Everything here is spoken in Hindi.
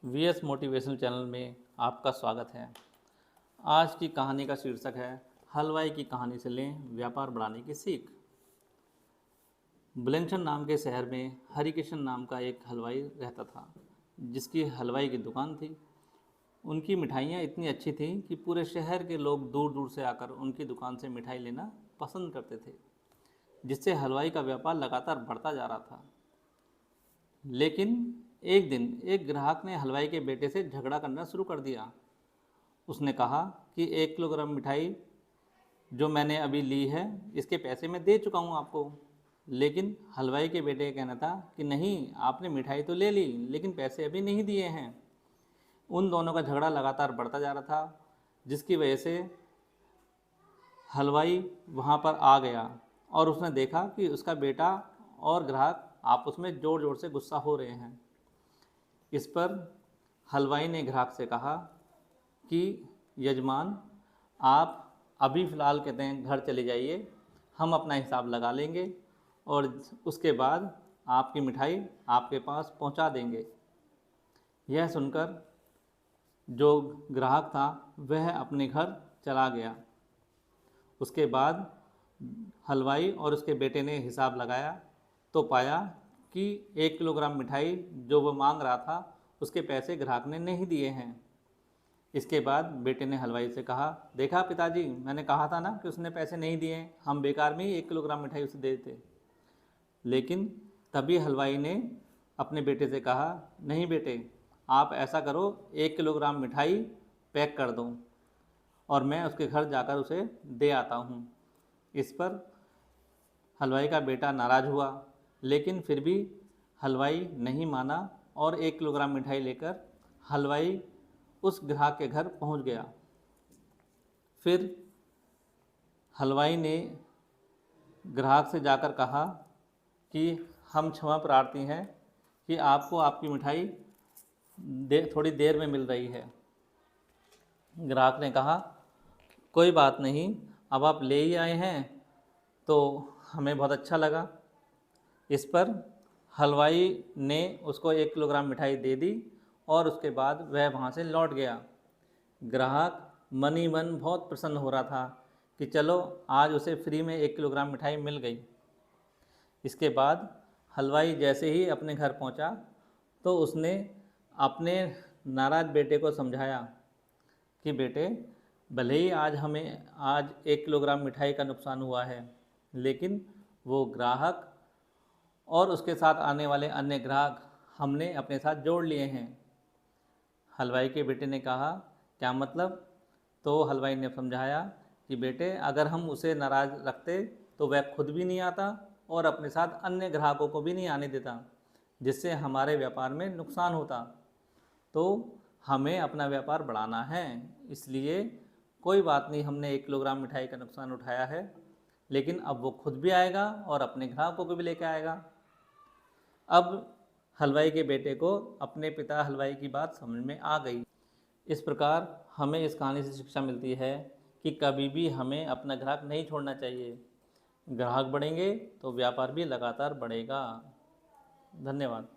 वीएस मोटिवेशनल चैनल में आपका स्वागत है। आज की कहानी का शीर्षक है हलवाई की कहानी से लें व्यापार बढ़ाने की सीख। बुलंदशहर नाम के शहर में हरिकिशन नाम का एक हलवाई रहता था, जिसकी हलवाई की दुकान थी। उनकी मिठाइयाँ इतनी अच्छी थीं कि पूरे शहर के लोग दूर दूर से आकर उनकी दुकान से मिठाई लेना पसंद करते थे, जिससे हलवाई का व्यापार लगातार बढ़ता जा रहा था। लेकिन एक दिन एक ग्राहक ने हलवाई के बेटे से झगड़ा करना शुरू कर दिया। उसने कहा कि 1 किलोग्राम मिठाई जो मैंने अभी ली है, इसके पैसे मैं दे चुका हूँ आपको। लेकिन हलवाई के बेटे का कहना था कि नहीं, आपने मिठाई तो ले ली लेकिन पैसे अभी नहीं दिए हैं। उन दोनों का झगड़ा लगातार बढ़ता जा रहा था, जिसकी वजह से हलवाई वहाँ पर आ गया और उसने देखा कि उसका बेटा और ग्राहक आपस में ज़ोर ज़ोर से गुस्सा हो रहे हैं। इस पर हलवाई ने ग्राहक से कहा कि यजमान, आप अभी फ़िलहाल कहते हैं घर चले जाइए, हम अपना हिसाब लगा लेंगे और उसके बाद आपकी मिठाई आपके पास पहुंचा देंगे। यह सुनकर जो ग्राहक था वह अपने घर चला गया। उसके बाद हलवाई और उसके बेटे ने हिसाब लगाया तो पाया कि 1 किलोग्राम मिठाई जो वो मांग रहा था उसके पैसे ग्राहक ने नहीं दिए हैं। इसके बाद बेटे ने हलवाई से कहा, देखा पिताजी, मैंने कहा था ना कि उसने पैसे नहीं दिए, हम बेकार में ही 1 किलोग्राम मिठाई उसे दे देते। लेकिन तभी हलवाई ने अपने बेटे से कहा, नहीं बेटे, आप ऐसा करो, 1 किलोग्राम मिठाई पैक कर दो और मैं उसके घर जाकर उसे दे आता हूँ। इस पर हलवाई का बेटा नाराज़ हुआ, लेकिन फिर भी हलवाई नहीं माना और 1 किलोग्राम मिठाई लेकर हलवाई उस ग्राहक के घर पहुंच गया। फिर हलवाई ने ग्राहक से जाकर कहा कि हम क्षमा प्रार्थी हैं कि आपको आपकी मिठाई थोड़ी देर में मिल रही है। ग्राहक ने कहा, कोई बात नहीं, अब आप ले ही आए हैं तो हमें बहुत अच्छा लगा। इस पर हलवाई ने उसको 1 किलोग्राम मिठाई दे दी और उसके बाद वह वहाँ से लौट गया। ग्राहक मन ही मन बहुत प्रसन्न हो रहा था कि चलो आज उसे फ्री में 1 किलोग्राम मिठाई मिल गई। इसके बाद हलवाई जैसे ही अपने घर पहुँचा तो उसने अपने नाराज़ बेटे को समझाया कि बेटे, भले ही आज 1 किलोग्राम मिठाई का नुकसान हुआ है, लेकिन वो ग्राहक और उसके साथ आने वाले अन्य ग्राहक हमने अपने साथ जोड़ लिए हैं। हलवाई के बेटे ने कहा, क्या मतलब? तो हलवाई ने समझाया कि बेटे, अगर हम उसे नाराज़ रखते तो वह खुद भी नहीं आता और अपने साथ अन्य ग्राहकों को भी नहीं आने देता, जिससे हमारे व्यापार में नुकसान होता। तो हमें अपना व्यापार बढ़ाना है, इसलिए कोई बात नहीं, हमने 1 किलोग्राम मिठाई का नुकसान उठाया है, लेकिन अब वो खुद भी आएगा और अपने ग्राहकों को भी लेकर आएगा। अब हलवाई के बेटे को अपने पिता हलवाई की बात समझ में आ गई। इस प्रकार हमें इस कहानी से शिक्षा मिलती है कि कभी भी हमें अपना ग्राहक नहीं छोड़ना चाहिए। ग्राहक बढ़ेंगे तो व्यापार भी लगातार बढ़ेगा। धन्यवाद।